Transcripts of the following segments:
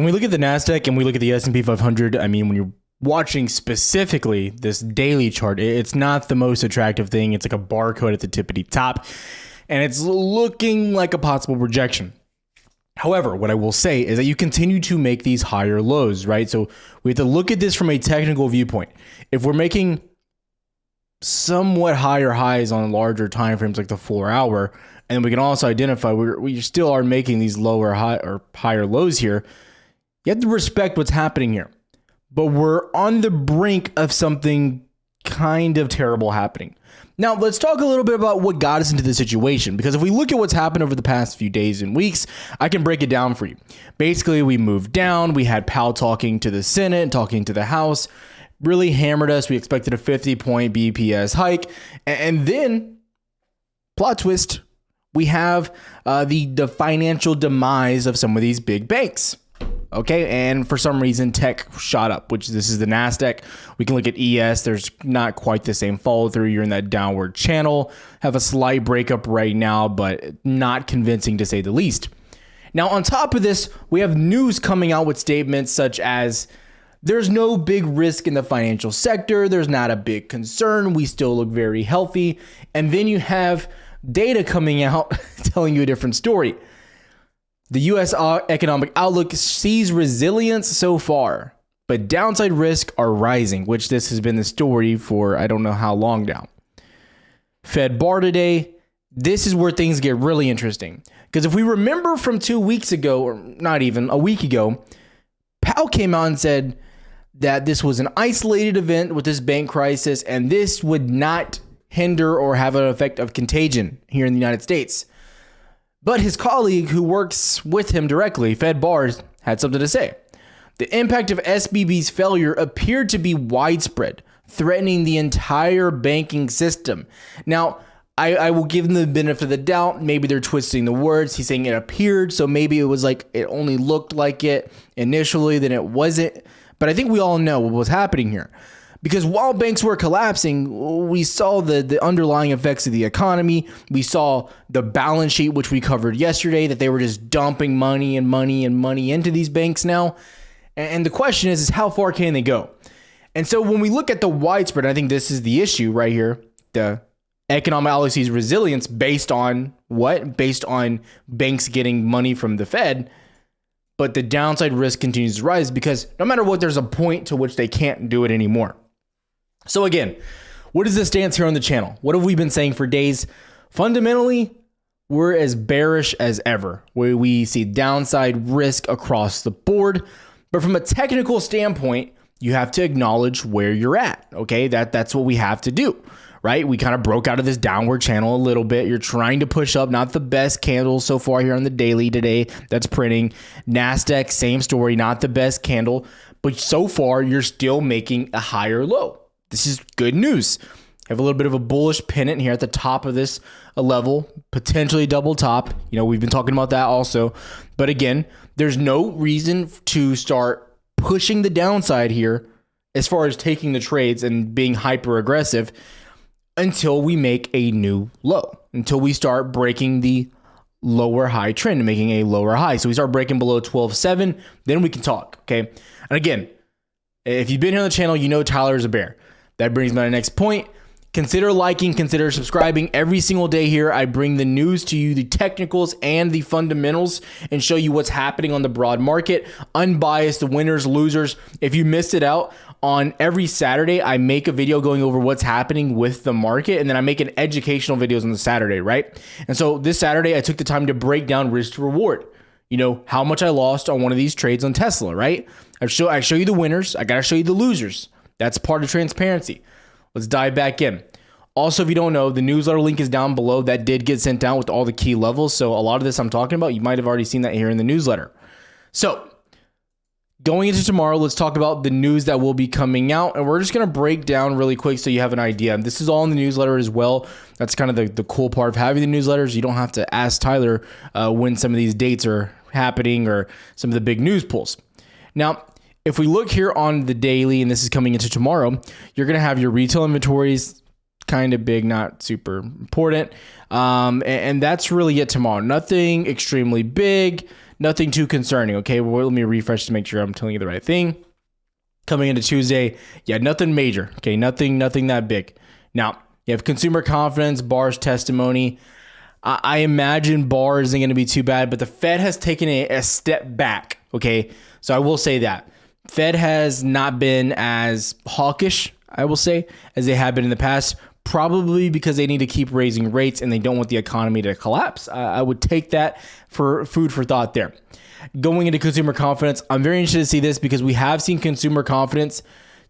we look at the Nasdaq and we look at the S&P 500, I mean, when you're watching specifically this daily chart, it's not the most attractive thing. It's like a barcode at the tippity top, and it's looking like a possible rejection. However, what I will say is that you continue to make these higher lows, right? So we have to look at this from a technical viewpoint. If we're making somewhat higher highs on larger time frames like the 4 hour, and we can also identify we still are making these lower high or higher lows here, you have to respect what's happening here. But we're on the brink of something kind of terrible happening. Now, let's talk a little bit about what got us into this situation, because if we look at what's happened over the past few days and weeks, I can break it down for you. Basically, we moved down. We had Powell talking to the Senate, talking to the House, really hammered us. We expected a 50-point BPS hike. And then, plot twist, we have the financial demise of some of these big banks. Okay, and for some reason, tech shot up, which this is the Nasdaq. We can look at ES. There's not quite the same follow through. You're in that downward channel. Have a slight breakup right now, but not convincing to say the least. Now, on top of this, we have news coming out with statements such as there's no big risk in the financial sector. There's not a big concern. We still look very healthy. And then you have data coming out telling you a different story. The U.S. economic outlook sees resilience so far, but downside risks are rising, which this has been the story for I don't know how long now. Fed bar today, this is where things get really interesting. Because if we remember from 2 weeks ago, or not even a week ago, Powell came out and said that this was an isolated event with this bank crisis, and this would not hinder or have an effect of contagion here in the United States. But his colleague who works with him directly, Fed Bars, had something to say. The impact of SVB's failure appeared to be widespread, threatening the entire banking system. Now, I will give them the benefit of the doubt. Maybe they're twisting the words. He's saying it appeared, so maybe it was like it only looked like it initially, then it wasn't. But I think we all know what was happening here. Because while banks were collapsing, we saw the underlying effects of the economy. We saw the balance sheet, which we covered yesterday, that they were just dumping money and money and money into these banks now. And the question is how far can they go? And so when we look at the widespread, I think this is the issue right here. The economic outlook sees resilience based on what? Based on banks getting money from the Fed. But the downside risk continues to rise because no matter what, there's a point to which they can't do it anymore. So again, what is the stance here on the channel? What have we been saying for days? Fundamentally, we're as bearish as ever, where we see downside risk across the board. But from a technical standpoint, you have to acknowledge where you're at. Okay, that's what we have to do, right? We kind of broke out of this downward channel a little bit. You're trying to push up, not the best candle so far here on the daily today that's printing. Nasdaq, same story, not the best candle, but so far you're still making a higher low. This is good news. Have a little bit of a bullish pennant here at the top of this level, potentially double top. You know, we've been talking about that also. But again, there's no reason to start pushing the downside here as far as taking the trades and being hyper aggressive until we make a new low, until we start breaking the lower high trend and making a lower high. So we start breaking below 12.7, then we can talk, okay? And again, if you've been here on the channel, you know Tyler is a bear. That brings me to the next point. Consider liking, consider subscribing. Every single day here, I bring the news to you, the technicals and the fundamentals, and show you what's happening on the broad market. Unbiased, the winners, losers. If you missed it out, on every Saturday, I make a video going over what's happening with the market, and then I make an educational videos on the Saturday, right? And so this Saturday, I took the time to break down risk to reward. You know, how much I lost on one of these trades on Tesla, right? I show you the winners. I got to show you the losers. That's part of transparency. Let's dive back in. Also, if you don't know, the newsletter link is down below. That did get sent out with all the key levels. So a lot of this I'm talking about, you might have already seen that here in the newsletter. So going into tomorrow, let's talk about the news that will be coming out. And we're just going to break down really quick so you have an idea. And this is all in the newsletter as well. That's kind of the cool part of having the newsletters. You don't have to ask Tyler when some of these dates are happening or some of the big news pulls. Now, if we look here on the daily, and this is coming into tomorrow, you're going to have your retail inventories kind of big, not super important. And that's really it tomorrow. Nothing extremely big, nothing too concerning. Okay, well, let me refresh to make sure I'm telling you the right thing. Coming into Tuesday, yeah, nothing major. Okay, nothing that big. Now, you have consumer confidence, Barr's testimony. I imagine Barr isn't going to be too bad, but the Fed has taken a step back. Okay, so I will say that. Fed has not been as hawkish, I will say, as they have been in the past, probably because they need to keep raising rates and they don't want the economy to collapse. I would take that for food for thought there. Going into consumer confidence, I'm very interested to see this because we have seen consumer confidence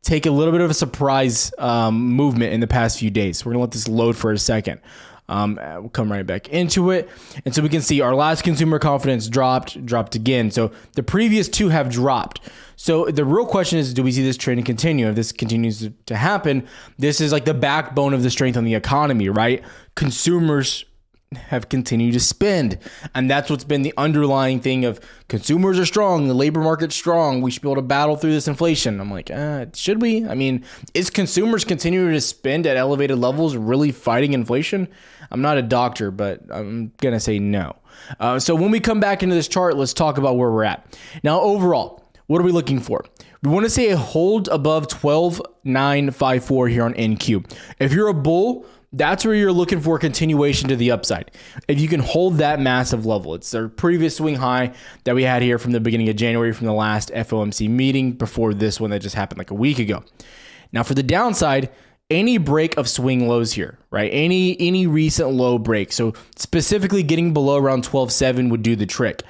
take a little bit of a surprise movement in the past few days. We're going to let this load for a second. We'll come right back into it. And so we can see our last consumer confidence dropped again. So the previous two have dropped. So the real question is, do we see this trend continue? If this continues to happen, this is like the backbone of the strength on the economy, right? Consumers have continued to spend. And that's what's been the underlying thing of consumers are strong, the labor market's strong, we should be able to battle through this inflation. I'm like, should we? I mean, is consumers continuing to spend at elevated levels really fighting inflation? I'm not a doctor, but I'm going to say no. So when we come back into this chart, let's talk about where we're at. Now, overall, what are we looking for? We want to say a hold above 12,954 here on NQ. If you're a bull, that's where you're looking for a continuation to the upside. If you can hold that massive level, it's our previous swing high that we had here from the beginning of January from the last FOMC meeting before this one that just happened like a week ago. Now for the downside, any break of swing lows here, right? Any recent low break. So specifically getting below around 12.7 would do the trick.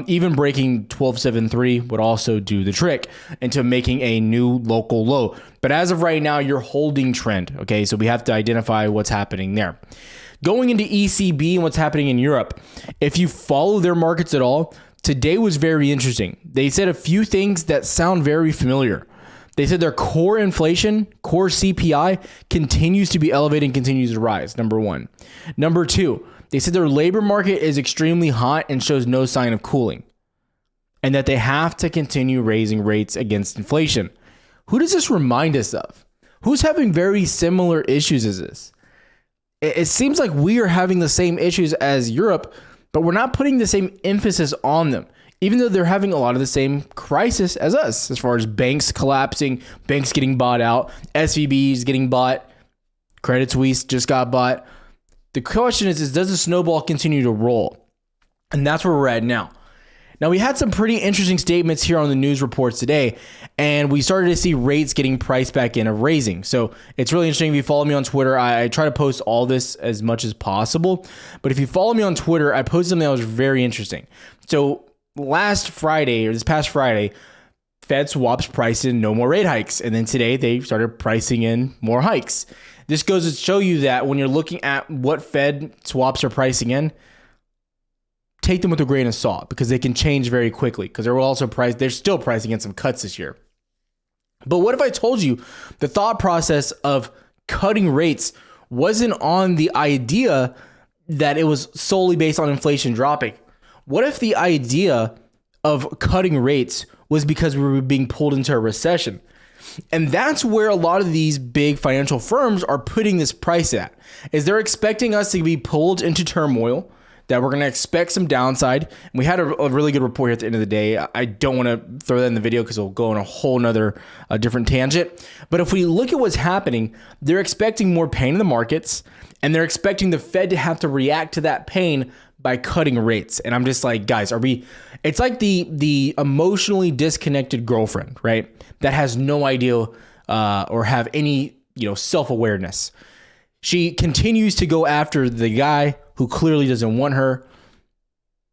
Even breaking 12.73 would also do the trick into making a new local low. But as of right now, you're holding trend. Okay, so we have to identify what's happening there. Going into ECB and what's happening in Europe, if you follow their markets at all, today was very interesting. They said a few things that sound very familiar. They said their core inflation, core CPI, continues to be elevated and continues to rise, number one. Number two, they said their labor market is extremely hot and shows no sign of cooling, and that they have to continue raising rates against inflation. Who does this remind us of? Who's having very similar issues as this? It seems like we are having the same issues as Europe, but we're not putting the same emphasis on them, even though they're having a lot of the same crisis as us, as far as banks collapsing, banks getting bought out, SVBs getting bought, Credit Suisse just got bought. The question is does the snowball continue to roll? And that's where we're at now. Now, we had some pretty interesting statements here on the news reports today, and we started to see rates getting priced back in of raising. So it's really interesting. If you follow me on Twitter, I try to post all this as much as possible. But if you follow me on Twitter, I posted something that was very interesting. So last Friday, or this past Friday, Fed swaps priced in no more rate hikes. And then today they started pricing in more hikes. This goes to show you that when you're looking at what Fed swaps are pricing in, take them with a grain of salt because they can change very quickly because they're still pricing in some cuts this year. But what if I told you the thought process of cutting rates wasn't on the idea that it was solely based on inflation dropping? What if the idea of cutting rates was because we were being pulled into a recession? And that's where a lot of these big financial firms are putting this price at, is they're expecting us to be pulled into turmoil, that we're going to expect some downside. And we had a really good report here at the end of the day. I don't want to throw that in the video because it'll go on a whole nother different tangent. But if we look at what's happening, they're expecting more pain in the markets, and they're expecting the Fed to have to react to that pain by cutting rates. And I'm just like, guys, it's like the emotionally disconnected girlfriend, right? That has no idea or have any, self-awareness. She continues to go after the guy who clearly doesn't want her.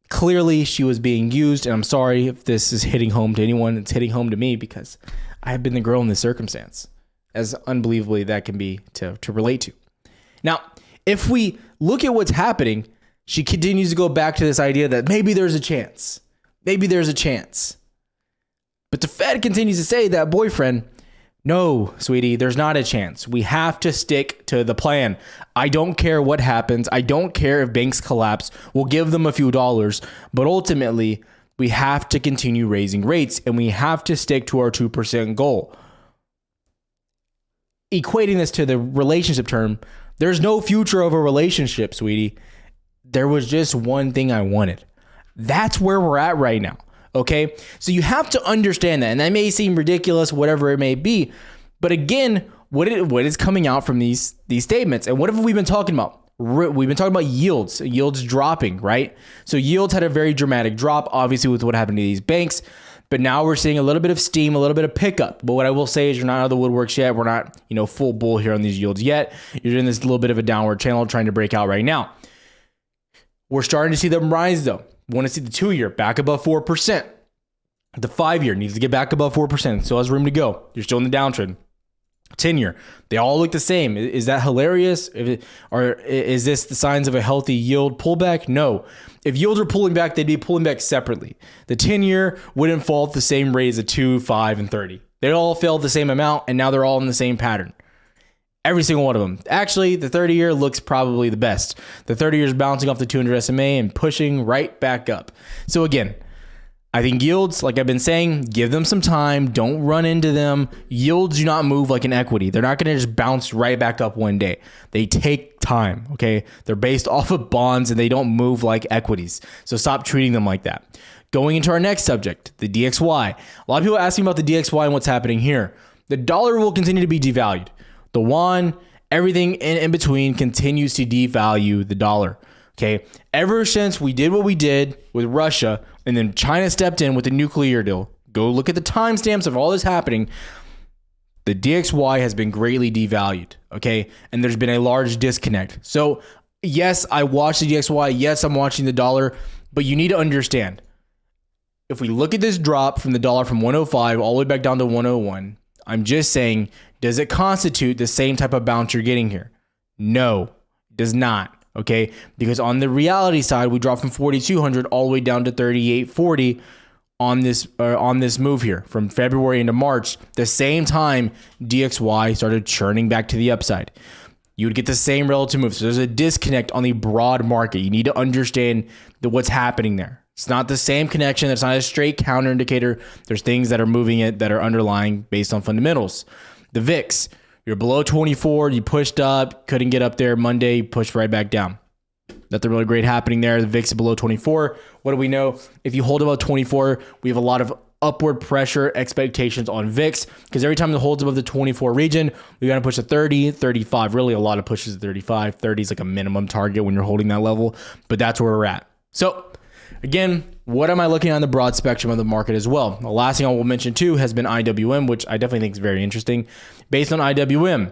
Clearly she was being used. And I'm sorry if this is hitting home to anyone. It's hitting home to me because I have been the girl in this circumstance, as unbelievably that can be to relate to. Now, if we look at what's happening, she continues to go back to this idea that maybe there's a chance. Maybe there's a chance. But the Fed continues to say that, boyfriend, no, sweetie, there's not a chance. We have to stick to the plan. I don't care what happens. I don't care if banks collapse. We'll give them a few dollars. But ultimately, we have to continue raising rates, and we have to stick to our 2% goal. Equating this to the relationship term, There's no future of a relationship, sweetie. There was just one thing I wanted. That's where we're at right now. Okay. So you have to understand that. And that may seem ridiculous, whatever it may be. But again, what is coming out from these statements? And what have we been talking about? We've been talking about yields dropping, right? So yields had a very dramatic drop, obviously, with what happened to these banks. But now we're seeing a little bit of steam, a little bit of pickup. But what I will say is you're not out of the woodworks yet. We're not, full bull here on these yields yet. You're in this little bit of a downward channel trying to break out right now. We're starting to see them rise, though. We want to see the 2-year back above 4%. The 5-year needs to get back above 4%. Still has room to go. You're still in the downtrend. 10-year, they all look the same. Is that hilarious? Or is this the signs of a healthy yield pullback? No. If yields are pulling back, they'd be pulling back separately. The 10-year wouldn't fall at the same rate as the 2, 5, and 30. They all fell the same amount, and now they're all in the same pattern. Every single one of them. Actually, the 30-year looks probably the best. The 30-year is bouncing off the 200 SMA and pushing right back up. So again, I think yields, like I've been saying, give them some time. Don't run into them. Yields do not move like an equity. They're not going to just bounce right back up one day. They take time, okay? They're based off of bonds and they don't move like equities. So stop treating them like that. Going into our next subject, the DXY. A lot of people are asking about the DXY and what's happening here. The dollar will continue to be devalued. The yuan, everything in between continues to devalue the dollar. Okay. Ever since we did what we did with Russia and then China stepped in with the nuclear deal, go look at the timestamps of all this happening. The DXY has been greatly devalued. Okay. And there's been a large disconnect. So yes, I watched the DXY. Yes, I'm watching the dollar, but you need to understand if we look at this drop from the dollar from 105 all the way back down to 101, I'm just saying, does it constitute the same type of bounce you're getting here? No, it does not. Okay, because on the reality side, we dropped from 4,200 all the way down to 3,840 on this move here from February into March. The same time DXY started churning back to the upside. You would get the same relative move. So there's a disconnect on the broad market. You need to understand what's happening there. It's not the same connection. It's not a straight counter indicator. There's things that are moving it that are underlying based on fundamentals. The VIX, you're below 24. You pushed up, couldn't get up there. Monday, you pushed right back down. Nothing really great happening there. The VIX is below 24. What do we know? If you hold above 24, we have a lot of upward pressure expectations on VIX because every time it holds above the 24 region, we got to push to 30, 35. Really, a lot of pushes at 35. 30 is like a minimum target when you're holding that level, but that's where we're at. So again, what am I looking at on the broad spectrum of the market as well? The last thing I will mention too has been IWM, which I definitely think is very interesting. Based on IWM,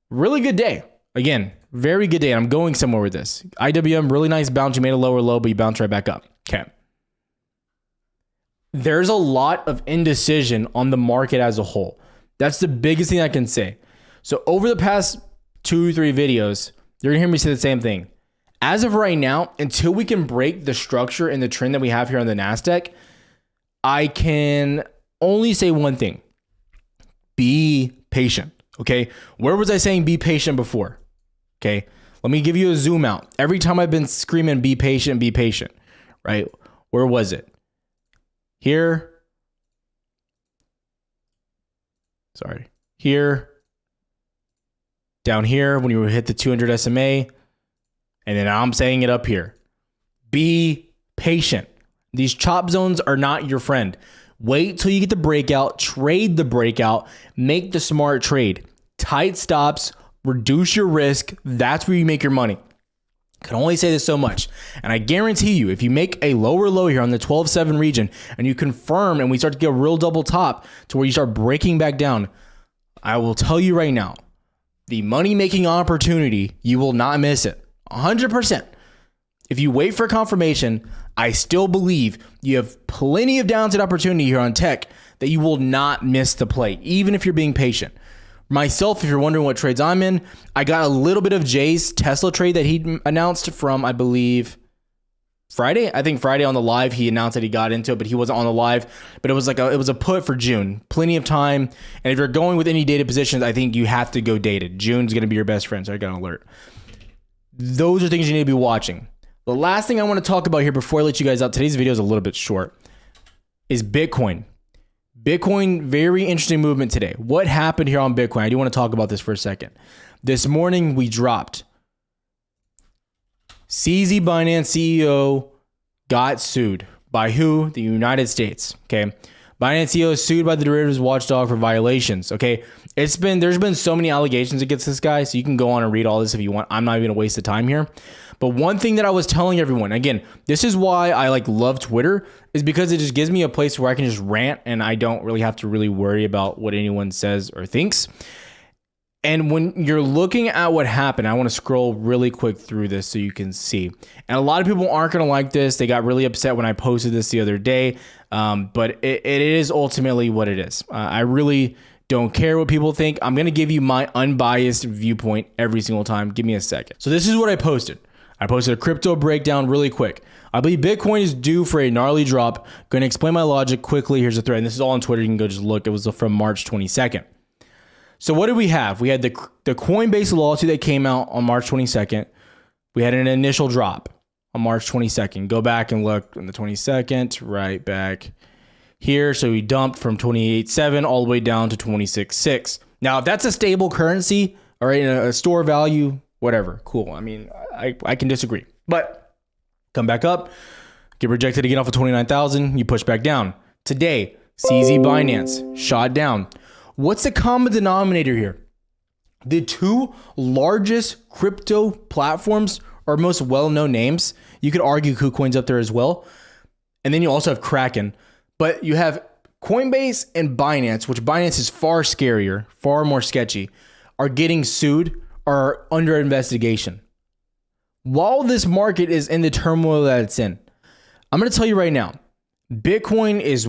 really good day. Again, very good day. And I'm going somewhere with this. IWM, really nice bounce. You made a lower low, but you bounced right back up. Okay. There's a lot of indecision on the market as a whole. That's the biggest thing I can say. So over the past 2-3 videos, you're going to hear me say the same thing. As of right now, until we can break the structure and the trend that we have here on the Nasdaq, I can only say one thing. Be patient, okay? Where was I saying be patient before? Okay, let me give you a zoom out. Every time I've been screaming be patient, right? Where was it? Here. Sorry. Here. Down here when you hit the 200 SMA. And then I'm saying it up here. Be patient. These chop zones are not your friend. Wait till you get the breakout, trade the breakout, make the smart trade. Tight stops, reduce your risk. That's where you make your money. I can only say this so much. And I guarantee you, if you make a lower low here on the 12.7 region and you confirm and we start to get a real double top to where you start breaking back down, I will tell you right now, the money-making opportunity, you will not miss it. 100%. If you wait for confirmation, I still believe you have plenty of downside opportunity here on tech that you will not miss the play, even if you're being patient. Myself, if you're wondering what trades I'm in, I got a little bit of Jay's Tesla trade that he announced from, I believe, Friday. I think Friday on the live, he announced that he got into it, but he wasn't on the live. But it was it was a put for June. Plenty of time. And if you're going with any dated positions, I think you have to go dated. June's going to be your best friend, so I got an alert. Those are things you need to be watching. The last thing I want to talk about here before I let you guys out, today's video is a little bit short, is Bitcoin. Bitcoin, very interesting movement today. What happened here on Bitcoin? I do want to talk about this for a second. This morning we dropped. CZ Binance CEO got sued. By who? The United States. Okay. Binance CEO is sued by the derivatives watchdog for violations. Okay. There's been so many allegations against this guy, so you can go on and read all this if you want. I'm not even gonna waste the time here. But one thing that I was telling everyone, again, this is why I love Twitter, is because it just gives me a place where I can just rant and I don't really have to really worry about what anyone says or thinks. And when you're looking at what happened, I want to scroll really quick through this so you can see. And a lot of people aren't going to like this. They got really upset when I posted this the other day. But it is ultimately what it is. I really don't care what people think. I'm going to give you my unbiased viewpoint every single time. Give me a second. So this is what I posted. I posted a crypto breakdown really quick. I believe Bitcoin is due for a gnarly drop. Going to explain my logic quickly. Here's a thread. And this is all on Twitter. You can go just look. It was from March 22nd. So what did we have? We had the Coinbase lawsuit that came out on March 22nd. We had an initial drop on March 22nd. Go back and look on the 22nd, right back here. So we dumped from 28.7 all the way down to 26.6. Now, if that's a stable currency, all right, a store value, whatever, cool. I mean, I can disagree. But come back up, get rejected again off of 29,000, you push back down. Today, CZ Binance shot down. What's the common denominator here? The two largest crypto platforms are most well-known names. You could argue KuCoin's up there as well. And then you also have Kraken. But you have Coinbase and Binance, which Binance is far scarier, far more sketchy, are getting sued, are under investigation. While this market is in the turmoil that it's in, I'm going to tell you right now, Bitcoin is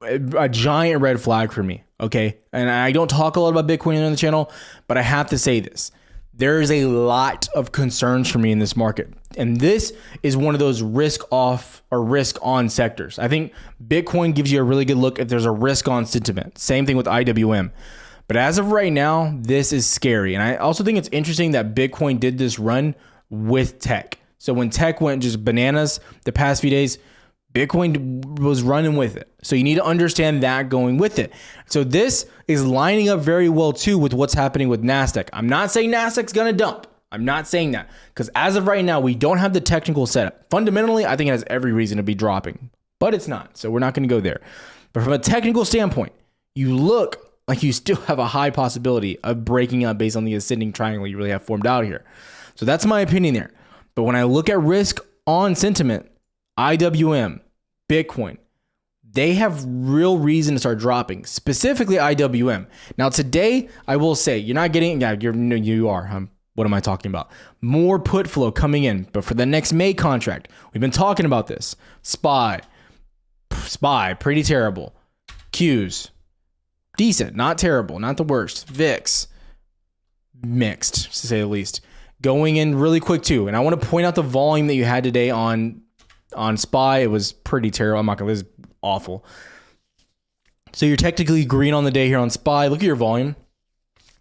a giant red flag for me, okay? And I don't talk a lot about Bitcoin on the channel, but I have to say this. There is a lot of concerns for me in this market. And this is one of those risk off or risk on sectors. I think Bitcoin gives you a really good look if there's a risk on sentiment. Same thing with IWM. But as of right now, this is scary. And I also think it's interesting that Bitcoin did this run with tech. So when tech went just bananas the past few days, Bitcoin was running with it. So you need to understand that going with it. So this is lining up very well too with what's happening with Nasdaq. I'm not saying Nasdaq's going to dump. I'm not saying that because as of right now, we don't have the technical setup. Fundamentally, I think it has every reason to be dropping, but it's not. So we're not going to go there. But from a technical standpoint, you look like you still have a high possibility of breaking up based on the ascending triangle you really have formed out here. So that's my opinion there. But when I look at risk on sentiment, IWM, Bitcoin, they have real reason to start dropping, specifically IWM. Now today, I will say, you're not getting, you are. What am I talking about? More put flow coming in, but for the next May contract, we've been talking about this. SPY, pretty terrible. Qs, decent, not terrible, not the worst. VIX, mixed, to say the least. Going in really quick too, and I want to point out the volume that you had today on SPY. It was pretty terrible. I'm not gonna. This is awful. So you're technically green on the day here on SPY. Look at your volume.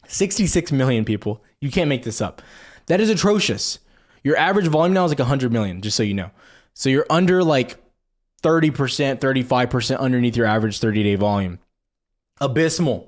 66 million people. You can't make this up. That is atrocious. Your average volume now is like 100 million, just so you know. So you're under like 30%, 35% underneath your average 30-day volume. Abysmal.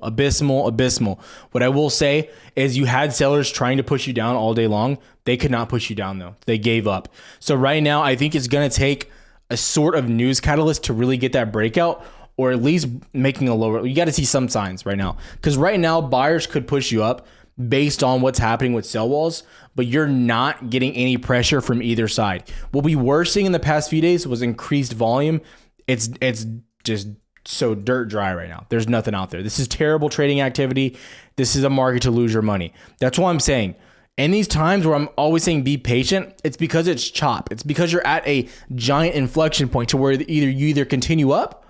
What I will say is you had sellers trying to push you down all day long. They could not push you down though. They gave up. So right now, I think it's going to take a sort of news catalyst to really get that breakout, or at least making a lower. You got to see some signs right now, because right now buyers could push you up based on what's happening with sell walls, but you're not getting any pressure from either side. What we were seeing in the past few days was increased volume. It's just so dirt dry right now. There's nothing out there. This is terrible trading activity. This is a market to lose your money. That's why I'm saying in these times where I'm always saying be patient, it's because it's chop. It's because you're at a giant inflection point to where you continue up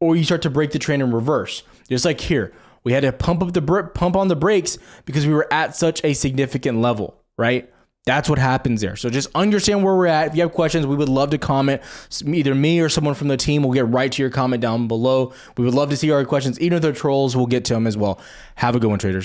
or you start to break the trend in reverse. Just like here, we had to pump on the brakes because we were at such a significant level, right? That's what happens there. So just understand where we're at. If you have questions, we would love to comment. Either me or someone from the team will get right to your comment down below. We would love to see your questions. Even if they're trolls, we'll get to them as well. Have a good one, traders.